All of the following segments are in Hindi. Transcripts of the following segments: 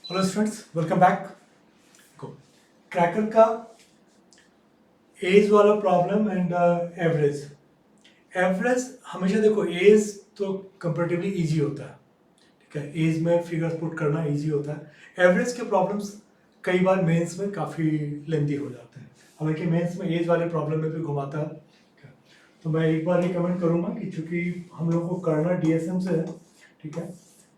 Hello students, welcome back. Cracker का एज वाला प्रॉब्लम एंड एवरेज। एवरेज हमेशा देखो, एज तो कंपेरेटिवली इजी होता है, ठीक है। एज में फिगर्स पुट करना इजी होता है। एवरेज के प्रॉब्लम्स कई बार मेंस में काफ़ी लेंदी हो जाते हैं, हालांकि मेंस में एज वाले प्रॉब्लम में भी घुमाता है, ठीक है। तो मैं एक बार रिकमेंड करूँगा कि चूंकि हम लोग को करना डीएसएम से है, ठीक है,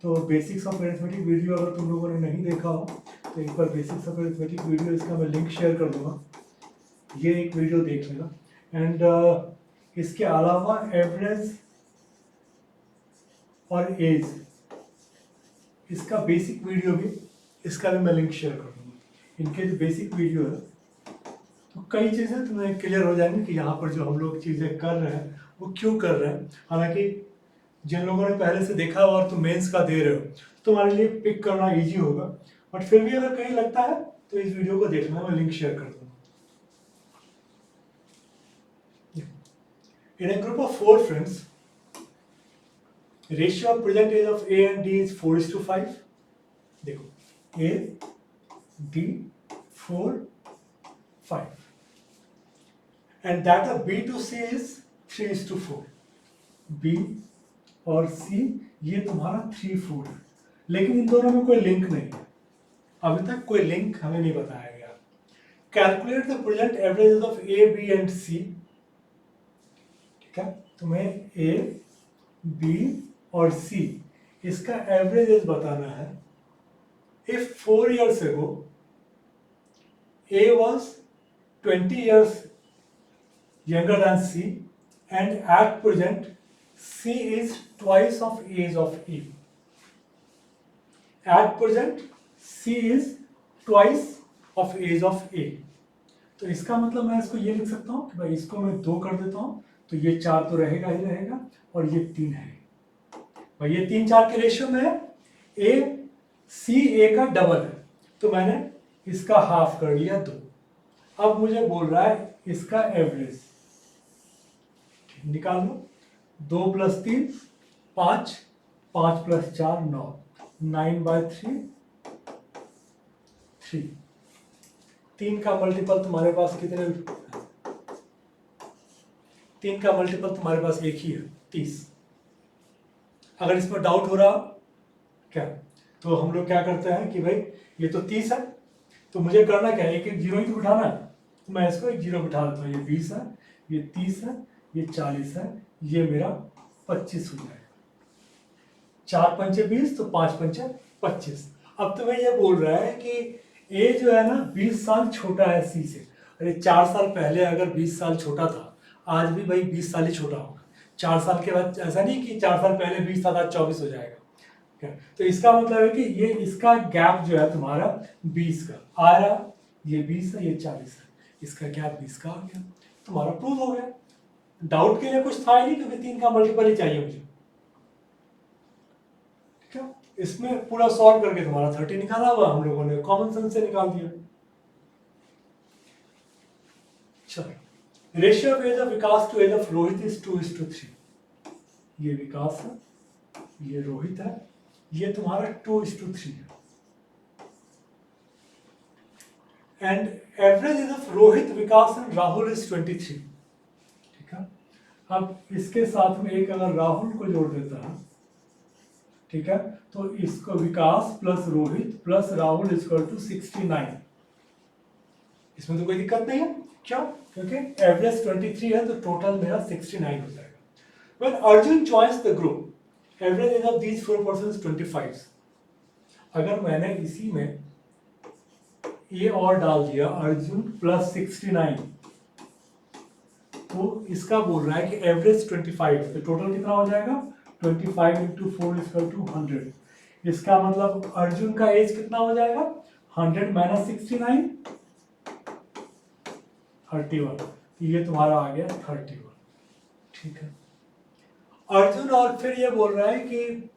तो बेसिक्स ऑफ अरिथमेटिक वीडियो अगर तुम लोगों ने नहीं देखा हो तो एक बार बेसिक्स ऑफ अरिथमेटिक वीडियो, इसका मैं लिंक शेयर कर दूंगा, ये एक वीडियो देख लेना। एंड इसके अलावा एवरेज और एज, इसका बेसिक वीडियो भी, इसका भी मैं लिंक शेयर कर दूंगा। इनके जो बेसिक वीडियो है तो कई चीज़ें तुम्हें क्लियर हो जाएंगी कि यहाँ पर जो हम लोग चीज़ें कर रहे हैं वो क्यों कर रहे हैं। हालांकि जिन लोगों ने पहले से देखा और तुम मेंस का दे रहे हो तो तुम्हारे लिए पिक करना इजी होगा, बट फिर भी अगर कहीं लगता है तो इस वीडियो को देखना, मैं लिंक शेयर कर दूंगा। In a group of 4 friends, ratio of present age of A and D is 4:5. देखो A, D, 4, 5, and that of B to C is 3:4. B और C ये तुम्हारा 3-4 है, लेकिन इन दोनों में कोई लिंक नहीं है, अभी तक कोई लिंक हमें नहीं बताया गया। Calculate the present average of A, B and C, ठीक है। तुम्हें A, B और C इसका एवरेज बताना है। If 4 years ago A was 20 years younger than C and at present C is twice of age of A. At present C is twice of age of A. तो इसका मतलब मैं इसको ये लिख सकता हूँ कि भाई इसको मैं 2 कर देता हूँ तो ये 4 तो रहेगा ही रहेगा और ये 3 है भाई, ये 3-4 के रेशियो में है। ए सी ए का डबल है तो मैंने इसका हाफ कर लिया 2। अब मुझे बोल रहा है इसका एवरेज निकाल लो। 2 + 3 5, 5 + 4 9, 9/3 3। 3 का मल्टीपल तुम्हारे पास कितने? 3 का मल्टीपल तुम्हारे पास एक ही है, 30। अगर इस पर डाउट हो रहा क्या तो हम लोग क्या करते हैं कि भाई ये तो 30 है तो मुझे करना क्या है, एक एक जीरो ही तो बिठाना है, तो मैं इसको एक जीरो बिठा देता हूँ। ये 20 है, ये 30 है, ये 40 है, ये मेरा 25 हो जाएगा। 4 पंचे 20 तो 5 पंचे 25। अब तुम्हें ये बोल रहा है कि ए जो है ना 20 साल छोटा है सी से। अरे 4 साल पहले अगर 20 साल छोटा था, आज भी भाई 20 साल ही छोटा होगा। 4 साल के बाद ऐसा नहीं कि 4 साल पहले 20 था, आज 24 हो जाएगा। तो इसका मतलब है कि ये इसका गैप जो है तुम्हारा 20 का आ रहा, ये 20 है, ये 40 है, इसका गैप 20 का आ गया, तुम्हारा प्रूव हो गया। डाउट के लिए कुछ था ही नहीं क्योंकि 3 का मल्टीपल ही चाहिए मुझे, ठीक है। इसमें पूरा सॉल्व करके तुम्हारा 30 निकाला हुआ, हम लोगों ने कॉमन सेंस से निकाल दिया। चलो, ratio of age of Vikas to age of Rohit is 2:3। ये विकास है, ये रोहित है, ये तुम्हारा 2:3 है। And average age of Rohit, Vikas and Rahul is 23, ठीक है। अब इसके साथ में एक अगर राहुल को जोड़ देता है, ठीक है, तो इसको Vikas plus Rohit plus Rahul equal to 69। इसमें तो कोई दिक्कत नहीं है, क्यों? क्योंकि एवरेज 23 है तो टोटल मेरा 69 हो जाएगा। When Arjun joins the group, average age of these 4 persons 25। अगर मैंने इसी में ए और डाल दिया अर्जुन प्लस 69 तो इसका बोल रहा है कि एवरेज 25, तो टोटल कितना हो जाएगा? 25 × 4 = 100। इसका मतलब अर्जुन का एज कितना हो जाएगा? 100 - 69 31, ये तुम्हारा आ गया 31, ठीक है। अर्जुन और फिर ये बोल रहा है कि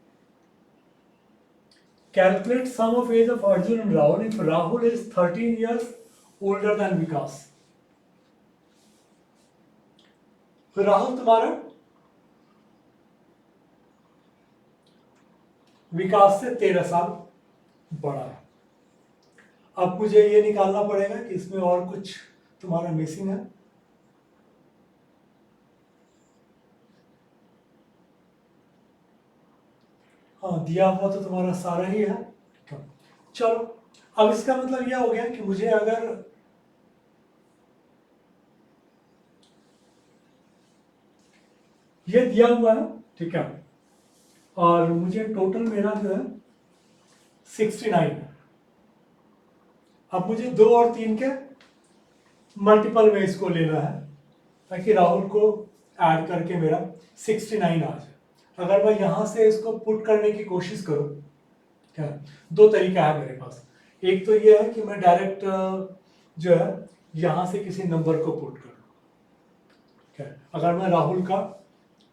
calculate sum of age of Arjun and Rahul if Rahul is 13 years older than Vikas. Rahul तुम्हारा विकास से 13 साल बड़ा है, अब मुझे ये निकालना पड़ेगा कि इसमें और कुछ तुम्हारा मिसिंग है। हाँ, दिया हुआ तो तुम्हारा सारा ही है। चलो, अब इसका मतलब यह हो गया कि मुझे अगर ये दिया हुआ है, ठीक है, और मुझे टोटल मेरा जो है 69 है। अब मुझे 2 और 3 के मल्टीपल में इसको लेना है ताकि राहुल को ऐड करके मेरा 69 आ जाए। अगर मैं यहाँ से इसको पुट करने की कोशिश करूँ, क्या, 2 तरीका है मेरे पास। एक तो ये है कि मैं डायरेक्ट जो है यहाँ से किसी नंबर को पुट करूँ। क्या, अगर मैं राहुल का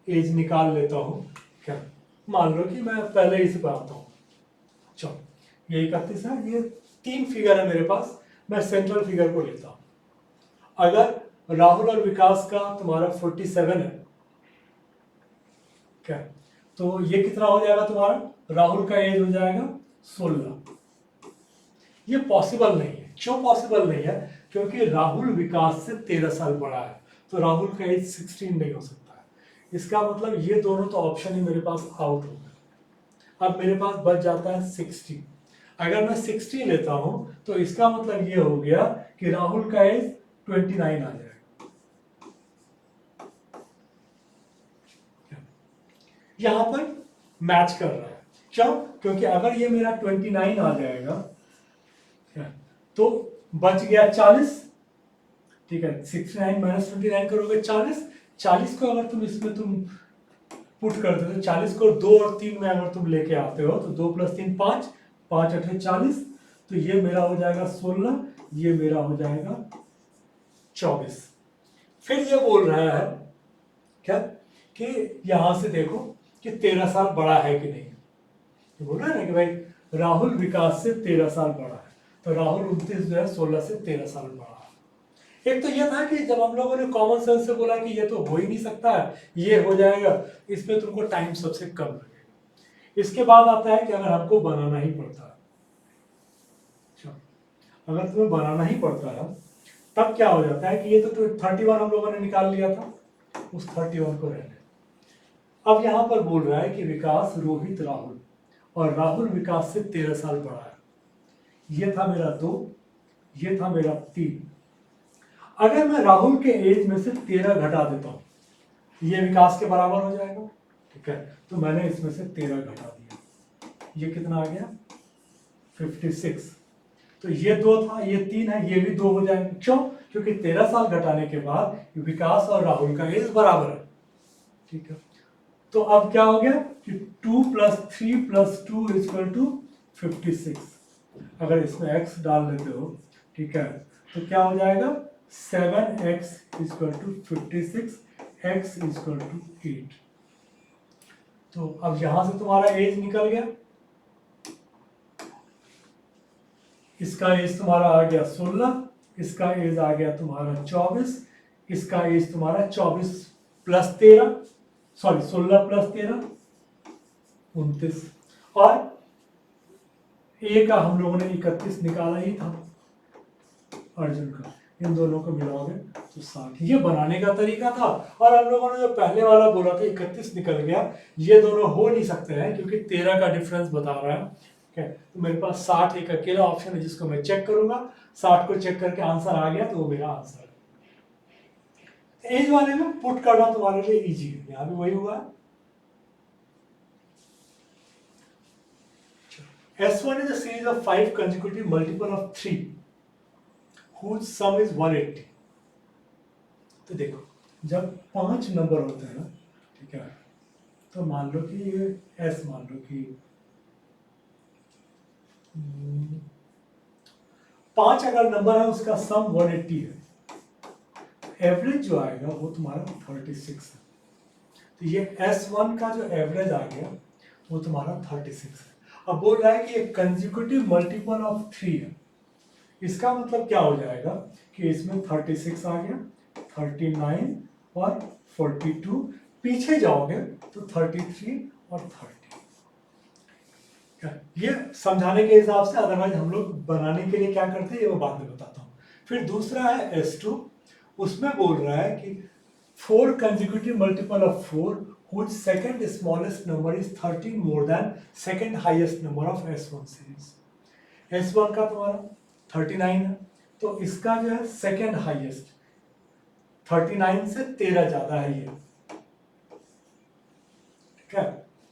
एज निकाल लेता हूँ, क्या, मान लो कि मैं पहले ही से बताता हूँ। चलो, ये 31 है, ये 3 फिगर है मेरे पास, मैं सेंट्रल फिगर को लेता हूँ। अगर राहुल और विकास का तुम्हारा 47 है, क्या, तो ये कितना हो जाएगा तुम्हारा, राहुल का एज हो जाएगा 16। ये पॉसिबल नहीं है। क्यों पॉसिबल नहीं है? क्योंकि राहुल विकास से 13 साल बड़ा है, तो राहुल का एज 16 नहीं हो सकता है। इसका मतलब ये दोनों तो ऑप्शन ही मेरे पास आउट हो गए। अब मेरे पास बच जाता है 60। अगर मैं 60 लेता हूं तो इसका मतलब ये हो गया कि राहुल का एज 29 आ जाएगा। यहां पर मैच कर रहा है। क्यों? क्योंकि अगर ये मेरा 29 आ जाएगा तो बच गया 40। ठीक है, 69 माइनस 29 करोगे 40। 40 को अगर तुम इसमें तुम पुट करते हो, 40 को 2 और 3 में अगर तुम लेके आते हो तो 2 + 3 5, 5 × 8 = 40। तो ये मेरा हो जाएगा 16, ये मेरा हो जाएगा 24। फिर ये बोल रहा है क्या कि यहां से देखो कि 13 साल बड़ा है कि नहीं। तो बोल रहा है ना कि भाई राहुल विकास से 13 साल बड़ा है, तो राहुल 29 जो है 16 से 13 साल बड़ा है। एक तो ये था कि जब हम लोगों ने कॉमन सेंस से बोला कि ये तो हो ही नहीं सकता है, ये हो जाएगा, इसमें तुमको टाइम सबसे कम लगेगा। इसके बाद आता है कि अगर हमको बनाना ही पड़ता है, अगर तुम्हें बनाना ही पड़ता है तब क्या हो जाता है कि ये तो 31 हम लोगों ने निकाल लिया था, उस 31 को रहने। अब यहां पर बोल रहा है कि विकास, रोहित, राहुल, और राहुल विकास से 13 साल बड़ा है। ये था मेरा 2, ये था मेरा 3। अगर मैं राहुल के एज में से 13 घटा देता हूं, ये विकास के बराबर हो जाएगा। ठीक है, तो मैंने इसमें से 13 घटा दिया, ये कितना आ गया 56। तो ये 2 था, ये 3 है, ये भी 2 हो जाएगा। क्यों? क्योंकि 13 साल घटाने के बाद विकास और राहुल का एज बराबर है। ठीक है, तो अब क्या हो गया कि 2 + 3 + 2 = 56। अगर इसमें x डाल देते हो, ठीक है, तो क्या हो जाएगा 7x = 56, x = 8। तो अब यहां से तुम्हारा एज निकल गया, इसका एज तुम्हारा आ गया 16, इसका एज आ गया तुम्हारा 24, इसका एज तुम्हारा 24 + 13, सॉरी 16 + 13 29, और ए का हम लोगों ने 31 निकाला ही था अर्जुन का। इन दोनों को मिलाओगे तो 60। ये बनाने का तरीका था। और हम लोगों ने जो पहले वाला बोला था 31 निकल गया, ये दोनों हो नहीं सकते हैं क्योंकि 13 का डिफरेंस बता रहा है। ठीक है, तो मेरे पास 60 एक अकेला ऑप्शन है जिसको मैं चेक करूंगा। 60 को चेक करके आंसर आ गया तो वो मेरा आंसर है। एज वाले में पुट करना तुम्हारे लिए इजी है, यहां भी वही हुआ है। S1 is a series of 5 consecutive multiple of 3 whose sum is 180। तो देखो, जब 5 नंबर होते हैं ना, ठीक है, तो मान लो कि ये S, मान लो कि 5 अगर नंबर है उसका सम 180 है, एवरेज जो आएगा वो तुम्हारा 36 है। तो ये S1 का जो एवरेज आ गया वो तुम्हारा 36 है। अब बोल रहा है कि एक कंसेक्यूटिव मल्टीपल ऑफ 3 है। इसका मतलब क्या हो जाएगा कि इसमें 36 आ गया, 39 और 42, पीछे जाओगे तो 33 और 30। ये समझाने के हिसाब से, अदरवाइज हम लोग बनाने के लिए क्या करते हैं ये मैं बाद में बताता हूँ। फिर दूसरा है S2, उसमें बोल रहा है कि 4 consecutive multiple of 4 whose second smallest number is 13 more than second highest number of S1 series। S1 का तुम्हारा 39 है, तो इसका जो है सेकेंड हाईएस्ट 39 से 13 ज्यादा है ये, ठीक है।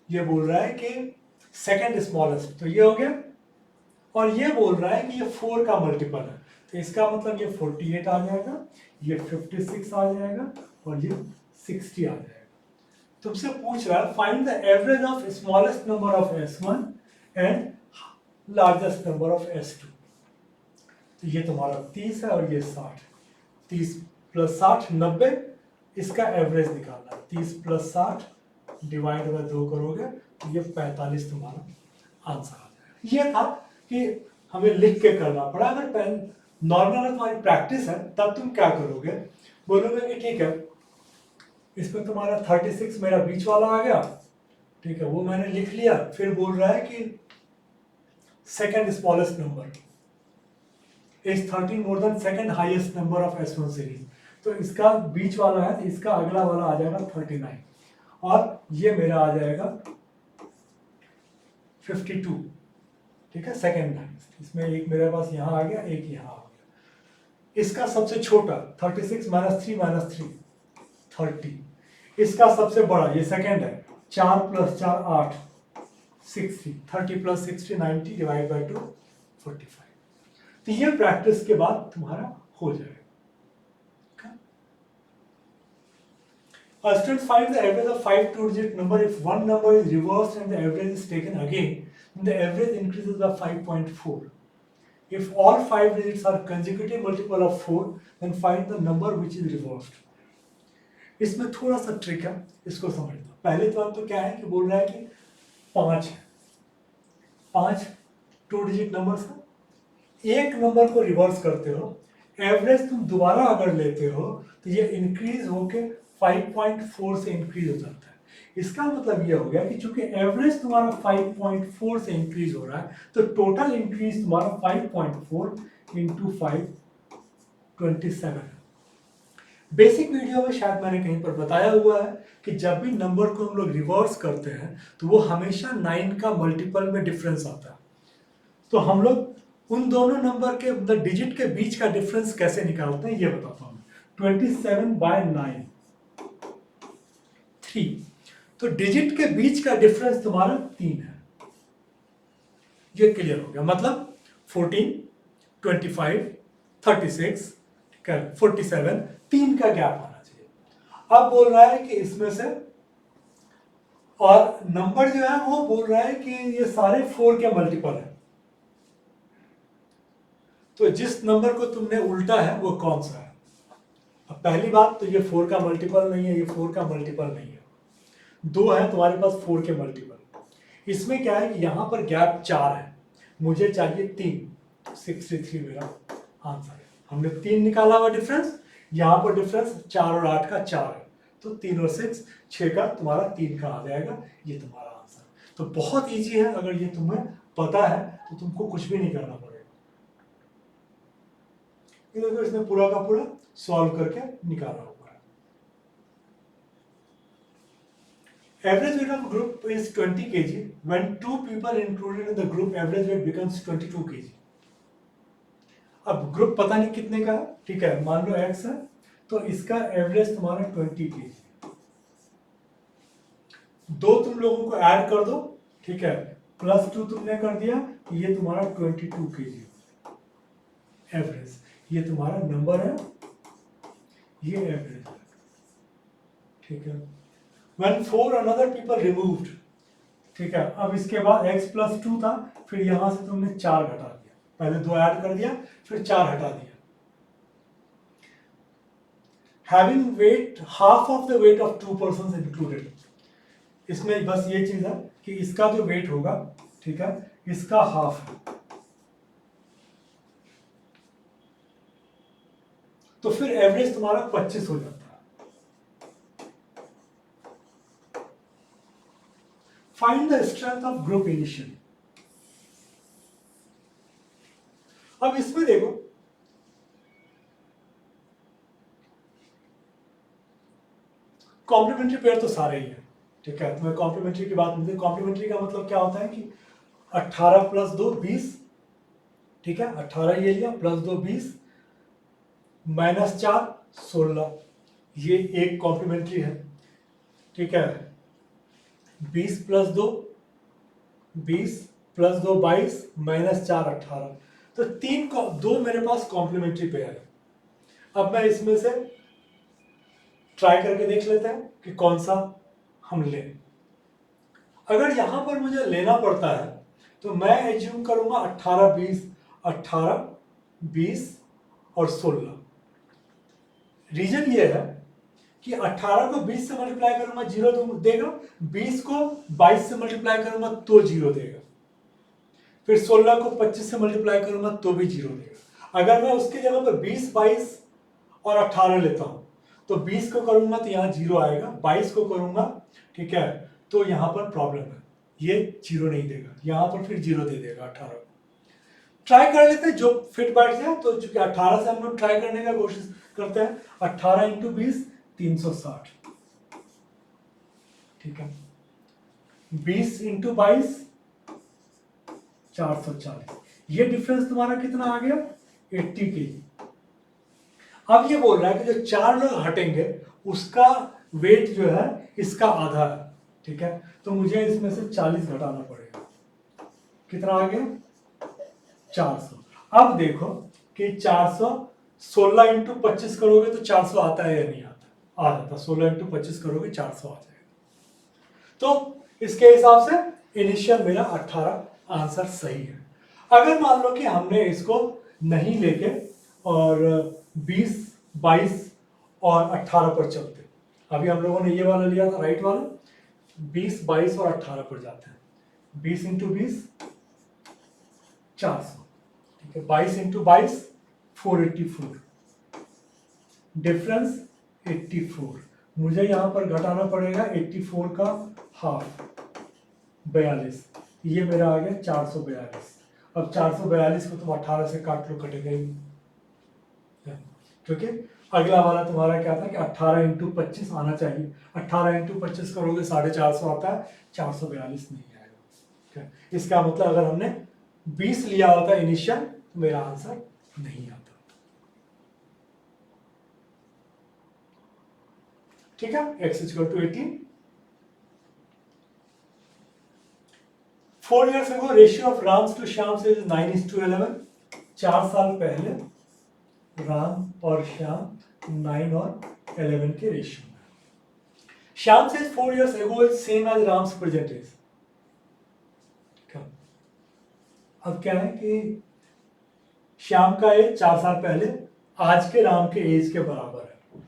ये बोल रहा है कि सेकेंड स्मॉलेस्ट, तो ये हो गया। और ये बोल रहा है कि ये 4 का मल्टीपल है, तो इसका मतलब ये 48 आ जाएगा, ये 56 आ जाएगा और ये 60 आ जाएगा। तुमसे पूछ रहा है find the average of smallest number of S1 and largest number of S2। तो ये तुम्हारा 30 है और ये 60, 30 प्लस 60 90, इसका एवरेज निकालना है। 30 प्लस 60 डिवाइड बाय 2 करोगे तो ये 45 तुम्हारा आंसर आ जाएगा। ये था कि हमें लिख के करना पड़ा। अगर पेन नॉर्मल तुम्हारी प्रैक्टिस है तब तुम क्या करोगे, बोलोगे कि ठीक है इसमें तुम्हारा 36 मेरा बीच वाला आ गया, ठीक है वो मैंने लिख लिया। फिर बोल रहा है कि second smallest number is 13 more than second highest number of S1 series, तो इसका बीच वाला है, इसका अगला वाला आ जाएगा 39 और ये मेरा आ जाएगा 52, ठीक है सेकेंड हाईएस्ट। इसमें एक मेरे पास यहाँ आ गया, एक यहाँ आ गया। इसका सबसे छोटा 36 माइनस 3 माइनस 3 30, इसका सबसे बड़ा ये सेकेंड है, 4 प्लस 4 8 60, 30 प्लस 60 90 डिवाइड बाई 2 45। तो ये प्रैक्टिस के बाद तुम्हारा हो जाएगा। A student finds the average of 5 two-digit number. If one number is reversed and the average is taken again, then the average increases by 5.4. If all 5 digits are consecutive multiple of 4, then find the number which is reversed. इसमें थोड़ा सा ट्रिक है, इसको समझ लो। पहले तो क्या है कि बोल रहा है कि 5 है, 5 टू डिजिट नंबर्स है, एक नंबर को रिवर्स करते हो, एवरेज तुम दोबारा अगर लेते हो तो ये इंक्रीज होके 5.4 से इंक्रीज हो जाता है। इसका मतलब ये हो गया कि चूंकि एवरेज तुम्हारा 5.4 से इंक्रीज हो रहा है तो टोटल इंक्रीज तुम्हारा 5.4 इंटू 5 27। बेसिक वीडियो में शायद मैंने कहीं पर बताया हुआ है कि जब भी नंबर को हम लोग रिवर्स करते हैं तो वो हमेशा 9 का मल्टीपल में डिफरेंस आता है। तो हम लोग उन दोनों नंबर के मतलब डिजिट के बीच का डिफरेंस कैसे निकालते हैं ये बताता हूँ। 27/9 3, तो डिजिट के बीच का डिफरेंस तुम्हारा 3 है। ये क्लियर हो गया, मतलब 14 25 36 47 3 का गैप आना चाहिए। अब बोल रहा है कि इसमें से, और नंबर जो है वो बोल रहा है कि ये सारे 4 के मल्टीपल है, तो जिस नंबर को तुमने उल्टा है वो कौन सा है। अब पहली बात तो ये 4 का मल्टीपल नहीं है, ये 4 का मल्टीपल नहीं है, 2 है तुम्हारे पास 4 के मल्टीपल। इसमें क्या है कि यहां पर गैप 4 है, मुझे चाहिए 3, 63 मेरा आंसर है। हमने 3 निकाला हुआ डिफरेंस, यहाँ पर डिफरेंस 4 और 8 का 4 है, तो 3 और 6 का तुम्हारा 3 का आ जाएगा, ये तुम्हारा आंसर। तो बहुत इजी है, अगर ये तुम्हें पता है तो तुमको कुछ भी नहीं करना पड़ेगा। ये देखो इसने पूरा का पूरा सॉल्व करके निकाला हुआ है। Average weight of group is 20 kg. When 2 people included in the group, average weight becomes 22 kg. अब ग्रुप पता नहीं कितने का है, ठीक है, मान लो x है, तो इसका एवरेज तुम्हारा 20 kg। 2 तुम लोगों को ऐड कर दो, ठीक है, +2 तुमने कर दिया, ये तुम्हारा 22 kg एवरेज। ये तुम्हारा नंबर है, ये एवरेज है, ठीक है। When 4 another people removed, ठीक है, अब इसके बाद x + 2 था, फिर यहां से तुमने 4 घटा दिया, पहले 2 ऐड कर दिया फिर 4 हटा दिया। Having weight half of the weight of 2 persons included, इसमें बस ये चीज है कि इसका जो वेट होगा, ठीक है, इसका हाफ है, तो फिर एवरेज तुम्हारा 25 हो जाता है। Find the strength of group initially, अब इसमें देखो, कॉम्प्लीमेंट्री पेयर तो सारे ही है, ठीक है। तो मैं कॉम्प्लीमेंट्री की बात नहीं, कॉम्प्लीमेंट्री का मतलब क्या होता है कि 18 प्लस 2 20, ठीक है, 18 ये लिया, प्लस 2 20, माइनस 4 16, ये एक कॉम्प्लीमेंट्री है, ठीक है। 20 प्लस 2 20, प्लस 2 22, माइनस 4 18, तो दो मेरे पास कॉम्प्लीमेंट्री पेयर है। अब मैं इसमें से ट्राई करके देख लेते हैं कि कौन सा हम लें। अगर यहां पर मुझे लेना पड़ता है तो मैं एज्यूम करूंगा 18 20, 18 20 और 16। रीजन ये है कि 18 को 20 से मल्टीप्लाई करूंगा 0 तो देगा, 20 को 22 से मल्टीप्लाई करूंगा तो 0 देगा, फिर 16 को 25 से मल्टीप्लाई करूंगा तो भी 0 देगा। अगर मैं उसकी जगह पर 20 22 और 18 लेता हूं तो 20 को करूंगा तो यहाँ 0 आएगा, 22 को करूंगा, ठीक है, तो यहाँ पर प्रॉब्लम है, ये 0 नहीं देगा, यहाँ पर फिर 0 दे देगा 18 को। ट्राई कर लेते हैं जो फिट बैठ जाए, तो चूंकि 18 से हम लोग ट्राई करने का कोशिश करते हैं, 18 इंटू 20 360, ठीक है, 20 इंटू 22 440, ये डिफरेंस तुम्हारा कितना आ गया 80 के। अब ये बोल रहा है कि जो 4 लोग हटेंगे उसका वेट जो है इसका आधा है, ठीक है, तो मुझे इसमें से 40 घटाना पड़ेगा, कितना आ गया 400। अब देखो कि 400, 16 इंटू 25 करोगे तो 400 आता है या नहीं आता, आ जाता, 16 इंटू 25 करोगे 400 आ जाएगा। तो इसके हिसाब से इनिशियल मेरा 18 आंसर सही है। अगर मान लो कि हमने इसको नहीं लेके और 20 22 और 18 पर चलते, अभी हम लोगों ने ये वाला लिया था राइट वाला, 20 22 और 18 पर जाते हैं, 20 इंटू 20 400, ठीक है, 22 इंटू 22 484, डिफरेंस 84, मुझे यहां पर घटाना पड़ेगा 84 का हाफ 42, ये मेरा आ गया 442। अब 442 को तुम 18 से काट लो, कटेगा ही, क्योंकि अगला वाला तुम्हारा क्या था कि 18 इंटू 25 आना चाहिए, 18 इंटू 25 करोगे 450 आता है, 442 नहीं आएगा, ठीक है। इसका मतलब अगर हमने 20 लिया होता इनिशियल तो मेरा आंसर नहीं आता, ठीक है। x equal to 18। 4 years ago ratio of Ram's to Shyam's is 9:11। 4 साल पहले राम और श्याम 9 और 11 के रेशियो में। Shyam says 4 years ago is same as Ram's present age. अब क्या है कि श्याम का एज 4 साल पहले आज के राम के एज के बराबर है,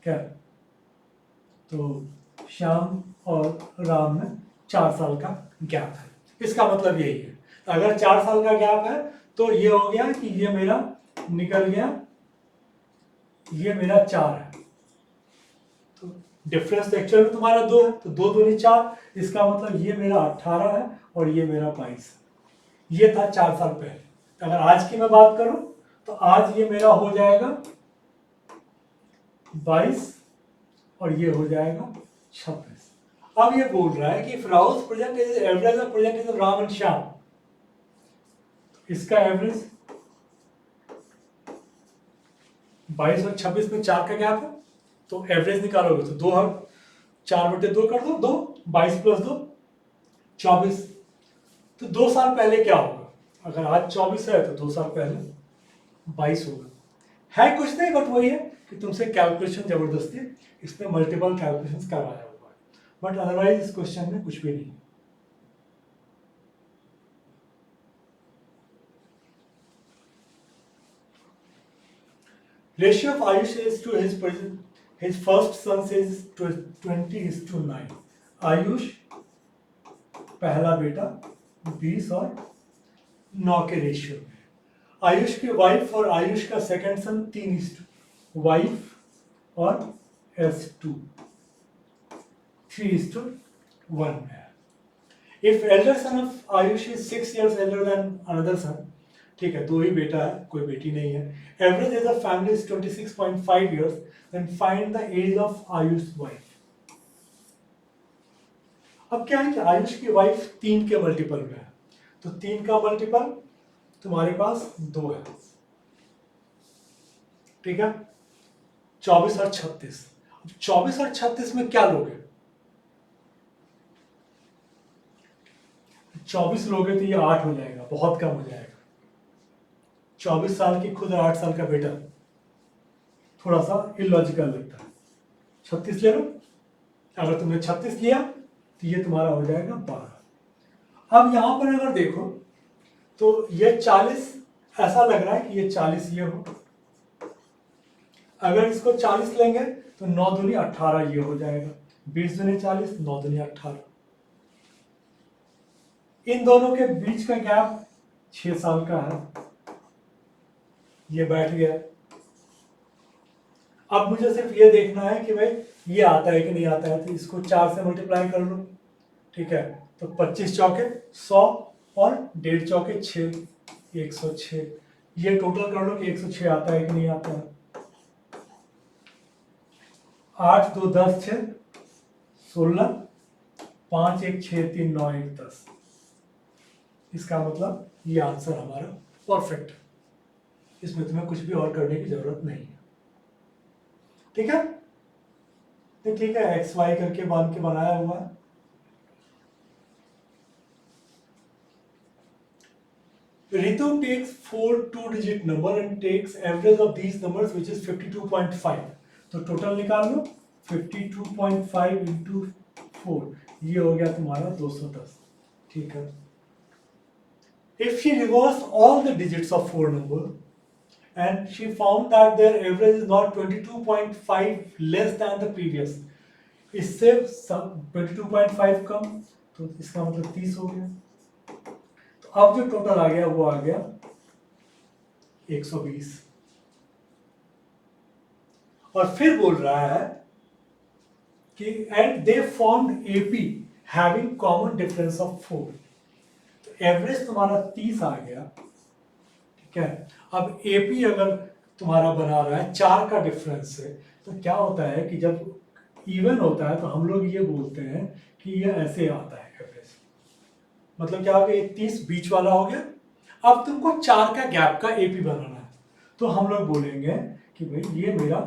क्या, तो श्याम और राम में 4 साल का गैप है, इसका मतलब यही है। अगर 4 साल का गैप है तो ये हो गया कि ये मेरा निकल गया, ये मेरा 4 है, तो डिफरेंस एक्चुअल में तुम्हारा 2 है, तो 2 दूनी 4, इसका मतलब ये मेरा 18 है और ये मेरा 22 है। ये था 4 साल पहले। अगर आज की मैं बात करूं तो आज ये मेरा हो जाएगा 22 और ये हो जाएगा 26। अब ये बोल रहा है कि if Rao's present is average of present is of Ram and Shyam, इसका एवरेज 22 और 26 में 4 का गैप है, तो एवरेज निकालोगे तो 2 4/2 कर दो, 2 22 प्लस 2 24। तो 2 साल पहले क्या होगा, अगर आज 24 है तो 2 साल पहले 22 होगा। है कुछ नहीं, बट वही है कि तुमसे कैलकुलेशन जबरदस्ती, इसमें मल्टीपल कैलकुलेशंस करवाया हुआ है, बट अदरवाइज इस क्वेश्चन में कुछ भी नहीं। Ratio of Ayush is to his first son says 20:9। Ayush पहला बेटा 20 और 9 के रेशियो में। आयुष की वाइफ और आयुष का सेकंड सन 3:, वाइफ और S2 3:1 में है। If elder son of Ayush is 6 years elder than another son, ठीक है, 2 ही बेटा है, कोई बेटी नहीं है। Average age of family is 26.5 years, then find the age of Ayush wife. अब क्या है कि आयुष की वाइफ 3 के मल्टीपल में है, तो 3 का मल्टीपल तुम्हारे पास 2 है, ठीक है, 24 और 36। अब 24 और 36 में क्या लोगे? 24 लोगे तो ये 8 हो जाएगा, बहुत कम हो जाएगा। 24 साल की खुद और 8 साल का बेटा, थोड़ा सा इलॉजिकल लगता है। 36 ले लो, अगर तुमने 36 लिया तो ये तुम्हारा हो जाएगा 12। अब यहां पर अगर देखो तो ये 40, ऐसा लग रहा है कि ये 40 ये हो। अगर इसको 40 लेंगे तो 9 दूनी 18 ये हो जाएगा, 20 दूनी 40, 9 दूनी 18। इन दोनों के बीच का गैप 6 साल का है, ये बैठ गया। अब मुझे सिर्फ ये देखना है कि भाई ये आता है कि नहीं आता है, तो इसको 4 से मल्टीप्लाई कर लो, ठीक है, तो 25 चौके 100 और 1.5 चौके 6, 106। ये टोटल कर लो कि 106 आता है कि नहीं आता है। 8 2 10 6 16, 5 1 6 3 9 1 10। इसका मतलब ये आंसर हमारा परफेक्ट है, इसमें तुम्हें कुछ भी और करने की जरूरत नहीं है, ठीक है। तो ठीक है, एक्स वाई करके बांध के बनाया हुआ है। Ritu takes 4 2-digit number and takes average of these numbers which is 52.5। तो टोटल निकाल लो, 52.5 इंटू 4, ये हो गया तुम्हारा 210, ठीक है। If she reversed all the digits of 4 number and she found that their average is not 22.5 less than the previous, इससे 22.5 कम, तो इसका मतलब 30 हो गया। तो अब जो टोटल आ गया वो आ गया 120। और फिर बोल रहा है कि and they formed AP having common difference of 4। तो एवरेज तुम्हारा 30 आ गया, ठीक है। अब एपी अगर तुम्हारा बना रहा है 4 का डिफरेंस से, तो क्या होता है कि जब इवन होता है तो हम लोग ये बोलते हैं कि ये ऐसे आता है एवरेज, मतलब क्या हो गया, 30 बीच वाला हो गया। अब तुमको 4 का गैप का एपी बनाना है, तो हम लोग बोलेंगे कि भाई ये मेरा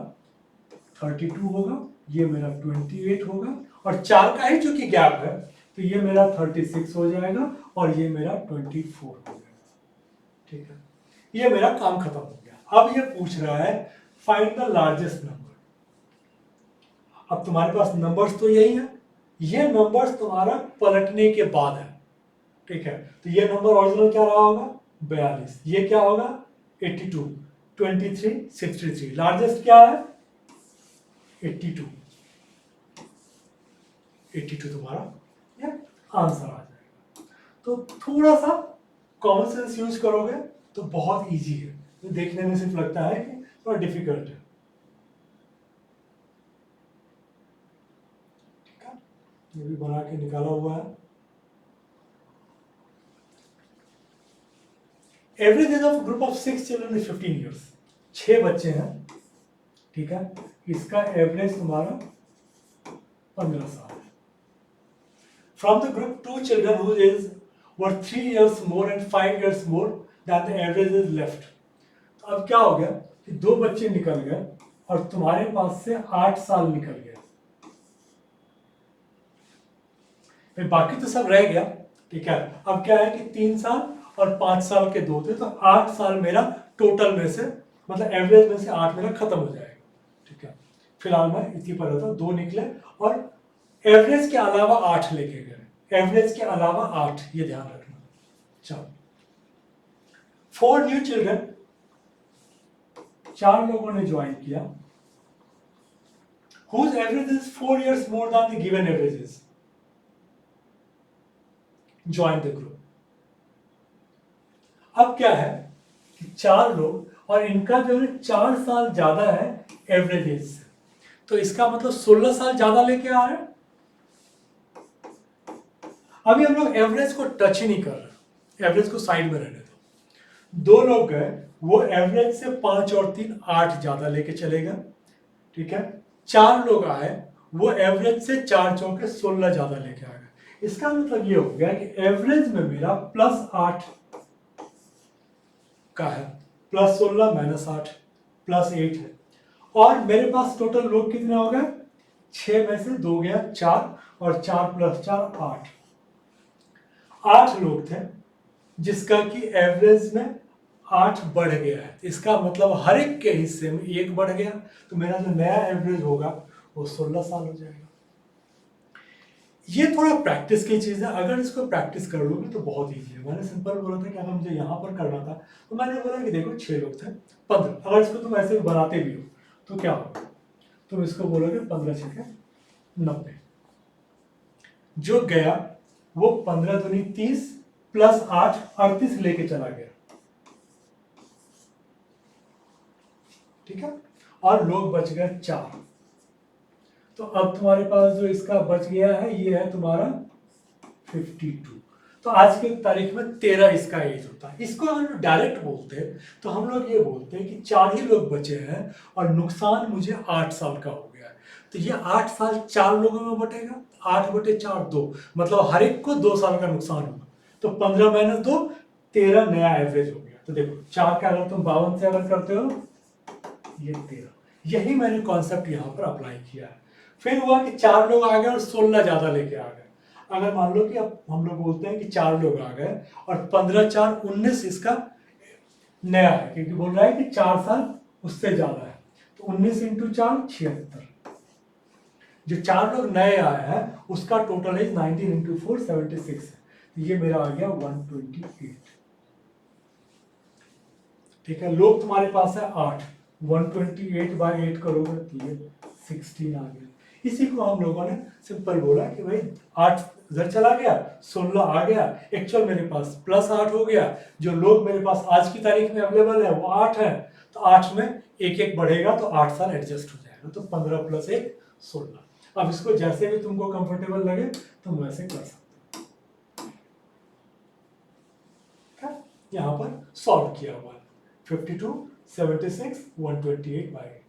32 होगा, ये मेरा 28 होगा, और 4 का ही चूंकि गैप है तो ये मेरा 36 हो जाएगा और ये मेरा 24 हो जाएगा, ठीक है। ये मेरा काम खत्म हो गया। अब ये पूछ रहा है फाइंड द लार्जेस्ट नंबर। अब तुम्हारे पास नंबर्स तो यही है, ये नंबर्स तुम्हारा पलटने के बाद है, ठीक है। तो ये नंबर ओरिजिनल क्या रहा होगा 42, ये क्या होगा 82, 23, 63, लार्जेस्ट क्या है 82, 82 तुम्हारा ये आंसर आ जाएगा। तो थोड़ा सा कॉमन सेंस यूज करोगे तो बहुत इजी है, तो देखने में सिर्फ लगता है कि थोड़ा डिफिकल्ट है, ठीक है। ये भी बना के निकाला हुआ है। Average age of group of 6 children is 15 years। 6 बच्चे हैं, ठीक है, इसका एवरेज तुम्हारा 15 साल है। From the group 2 children whose age were 3 years more and 5 years more than the average is left। तो अब क्या हो गया कि 2 बच्चे निकल गए और तुम्हारे पास से 8 साल निकल गए, फिर बाकी तो सब रह गया, ठीक है। अब क्या है कि 3 साल और 5 साल के 2 थे, तो 8 साल मेरा टोटल में से, मतलब एवरेज में से 8 मेरा खत्म हो जाएगा, ठीक है। फिलहाल मैं इसी पर रहता हूँ, 2 निकले और एवरेज के अलावा 8 लेके गए, एवरेज के अलावा 8, ये ध्यान रखना। चलो 4 न्यू चिल्ड्रन, 4 लोगों ने ज्वाइन किया, whose average is 4 years more than the given averages, join the group। अब क्या है कि 4 लोग और इनका जो है 4 साल ज्यादा है एवरेज एज से, तो इसका मतलब 16 साल ज्यादा लेके आ रहे हैं। अभी हम लोग एवरेज को टच ही नहीं कर रहे, एवरेज को साइड में रहने दो। दो लोग गए, वो एवरेज से 5 और 3 8 ज्यादा लेके चलेगा, ठीक है। 4 लोग आए, वो एवरेज से 4 चौके 16 ज्यादा लेके आ गए। इसका मतलब ये हो गया कि एवरेज में मेरा +8 का है, +16 -8 +8 है। और मेरे पास टोटल लोग कितने हो गए, 6 में से 2 गया 4, और 4 + 4 8, 8 लोग थे, जिसका कि एवरेज में 8 बढ़ गया है। इसका मतलब हर एक के हिस्से में 1 बढ़ गया, तो मेरा जो नया एवरेज होगा वो 16 साल हो जाएगा। ये थोड़ा प्रैक्टिस की चीज़ है, अगर इसको प्रैक्टिस कर लोगे तो बहुत ईजी है। मैंने सिंपल बोला था कि अगर मुझे यहाँ पर करना था, तो मैंने बोला कि देखो 6 लोग थे 15, अगर इसको तुम ऐसे बनाते भी हो तो क्या होगा, तुम इसको बोलोगे 15 छक्के 90, जो गया वो 15 दूनी 30 +8 38 लेके चला गया, ठीक है। और लोग बच गए 4, तो अब तुम्हारे पास जो इसका बच गया है ये है तुम्हारा 52। तो आज के तारीख में 13 इसका एज होता है। इसको हम डायरेक्ट बोलते हैं तो हम लोग ये बोलते हैं कि 4 ही लोग बचे हैं और नुकसान मुझे 8 साल का हो गया है। तो ये 8 साल 4 लोगों में बटेगा, 8/4 2, मतलब हर एक को 2 साल का नुकसान होगा। तो 15 - 2 13 नया एवरेज हो गया। तो देखो 4 का अगर तुम 52 से अगर करते हो, ये 13, यही मैंने कॉन्सेप्ट यहाँ पर अप्लाई किया है। फिर हुआ कि 4 लोग आ गए और 16 ज्यादा लेके आ गए। अगर मान लो कि अब हम लोग बोलते हैं कि 4 लोग आ गए और 15 4 19 इसका नया है, क्योंकि बोल रहा है कि 4 साल उससे ज्यादा है, तो 19 × 4 76। जो 4 लोग नए आए हैं उसका टोटल एज 19 × 4 76 है, तो ये मेरा आ गया 128, ठीक है। लोग तुम्हारे पास है 8, 128/8 करोगे तो ये 16 आ गया। इसी को हम लोगों ने सिंपल बोला कि भाई 8 इधर चला गया, 16 आ गया, एक्चुअल मेरे पास +8 हो गया। जो लोग मेरे पास आज की तारीख में अवेलेबल है वो 8 है, तो 8 में एक एक बढ़ेगा तो 8 साल एडजस्ट हो जाएगा, तो 15 + 1 16। अब इसको जैसे भी तुमको कंफर्टेबल लगे तुम वैसे कर सकते हो। यहाँ पर सॉल्व किया हुआ है 52 76 128/8।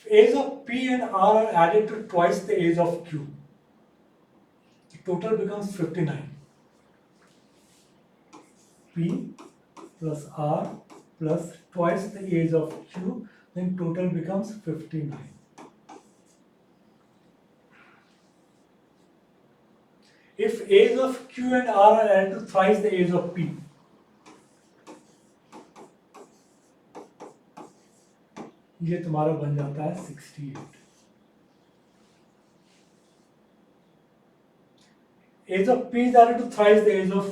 Age of P and R are added to twice the age of Q. The total becomes 59. P plus R plus twice the age of Q, then total becomes 59. If age of Q and R are added to thrice the age of P, ये तुम्हारा बन जाता है 68। Age of P is added to thrice the age of,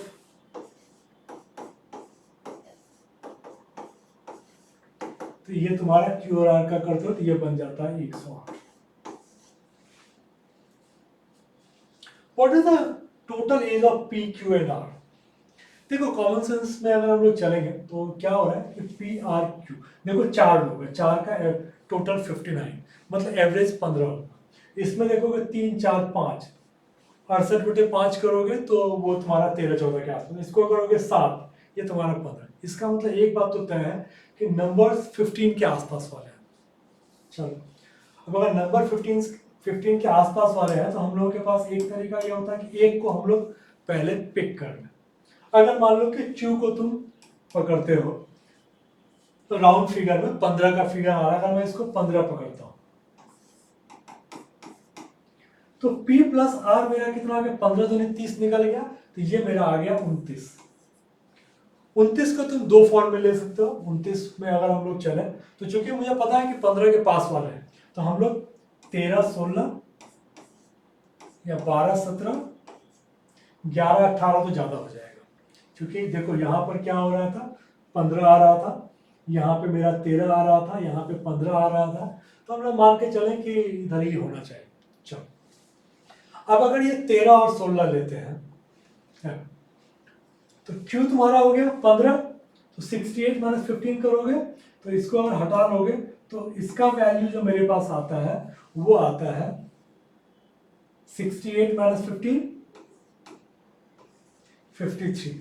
तो ये तुम्हारा Q और R का करते हो तो ये बन जाता है 108। What is the total age of P, Q and R? देखो कॉमन सेंस में अगर हम लोग चलेंगे तो क्या हो रहा है कि P R Q, देखो 4 लोग हैं, 4 का टोटल 59, मतलब एवरेज 15 होगा। इसमें देखोगे 3 4 5, 68/5 करोगे तो वो तुम्हारा 13 14 के आसपास, इसको करोगे 7, ये तुम्हारा 15। इसका मतलब एक बात तो तय है कि नंबर्स 15 के आसपास वाले हैं। चलो अब अगर नंबर 15 के आसपास वाले हैं तो हम लोगों के पास एक तरीका ये होता है कि एक को हम लोग पहले पिक कर लें। अगर मान लो कि Q को तुम पकड़ते हो तो राउंड फिगर में 15 का फिगर आ रहा है, अगर मैं इसको 15 पकड़ता हूं तो P + R मेरा कितना आ गया, 15 दूनी 30 निकल गया, तो ये मेरा आ गया 29। 29 को तुम दो फॉर्म में ले सकते हो। 29 में अगर हम लोग चले तो चूंकि मुझे पता है कि 15 के पास वाला है, तो हम लोग 13 16 या 12 17 11 18 तो ज्यादा हो जाएगा, क्योंकि देखो यहाँ पर क्या हो रहा था, 15 आ रहा था, यहाँ पे मेरा 13 आ रहा था, यहाँ पे 15 आ रहा था, तो हम लोग मान के चले कि इधर ही होना चाहिए। चलो अब अगर ये 13 और 16 लेते हैं तो Q तुम्हारा हो गया 15, तो 68 - 15 करोगे तो इसको अगर हटा लोगे तो इसका वैल्यू जो मेरे पास आता है वो आता है 68 माइनस 15 53।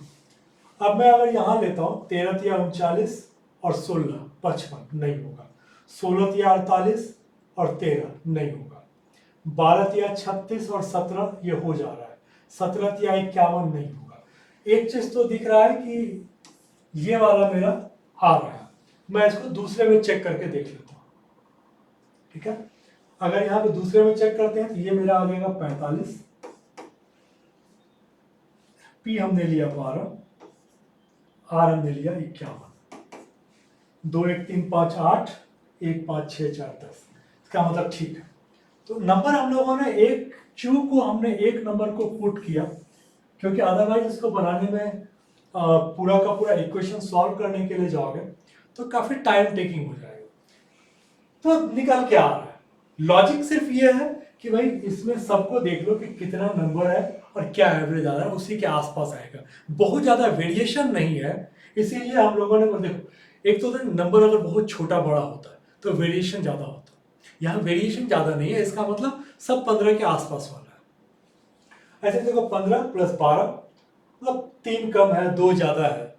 अब मैं अगर यहां लेता हूं 13 तिया 39 और 16 55 नहीं होगा। 16 तिया 48 और 13 नहीं होगा। 12 तिया 36 और 17 ये हो जा रहा है। 17 तिया 51 नहीं होगा। एक चीज तो दिख रहा है कि ये वाला मेरा आ रहा है। मैं इसको दूसरे में चेक करके देख लेता हूं। ठीक है, अगर यहाँ पे दूसरे में चेक करते हैं तो ये मेरा आ जाएगा 45, पी हमने लिया 12, आर हमने लिया 51, 2 1 3 5 8, 1 5 6 4 10। इसका मतलब ठीक है। तो नंबर हम लोगों ने एक क्यू को हमने एक नंबर को पुट किया, क्योंकि अदरवाइज इसको बनाने में पूरा का पूरा इक्वेशन सॉल्व करने के लिए जाओगे तो काफी टाइम टेकिंग हो जाएगा। तो निकल के आ रहा है। लॉजिक सिर्फ ये है कि भाई इसमें सबको देख लो कि कितना नंबर है और क्या एवरेज आ रहा है, उसी के आसपास आएगा। बहुत ज्यादा वेरिएशन नहीं है, इसीलिए हम लोगों ने देखो, एक तो नंबर अगर बहुत छोटा बड़ा होता है तो वेरिएशन ज्यादा होता है। यहाँ वेरिएशन ज्यादा नहीं है, इसका मतलब सब 15 के आसपास वाला है। ऐसे देखो 15 प्लस 12 मतलब 3 कम है 2 ज्यादा है।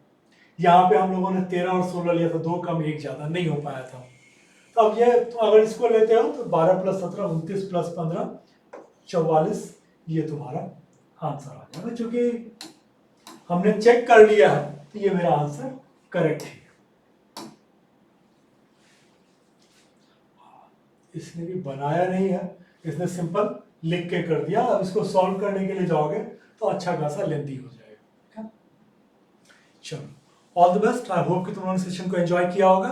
यहाँ पे हम लोगों ने 13 और 16 लिया था, 2 कम 1 ज्यादा, नहीं हो पाया था। तो अब ये तो अगर इसको लेते हो तो 12 प्लस 17 29 प्लस 15 44, ये तुम्हारा आंसर आ जाएगा। क्योंकि हमने चेक कर लिया है तो ये मेरा आंसर करेक्ट है। इसने भी बनाया नहीं है, इसने सिंपल लिख के कर दिया। अब इसको सॉल्व करने के लिए जाओगे तो अच्छा खासा लेंथी हो जाएगा। चलो, all the best. I hope कि तुम लोगों ने सेशन को एंजॉय किया होगा।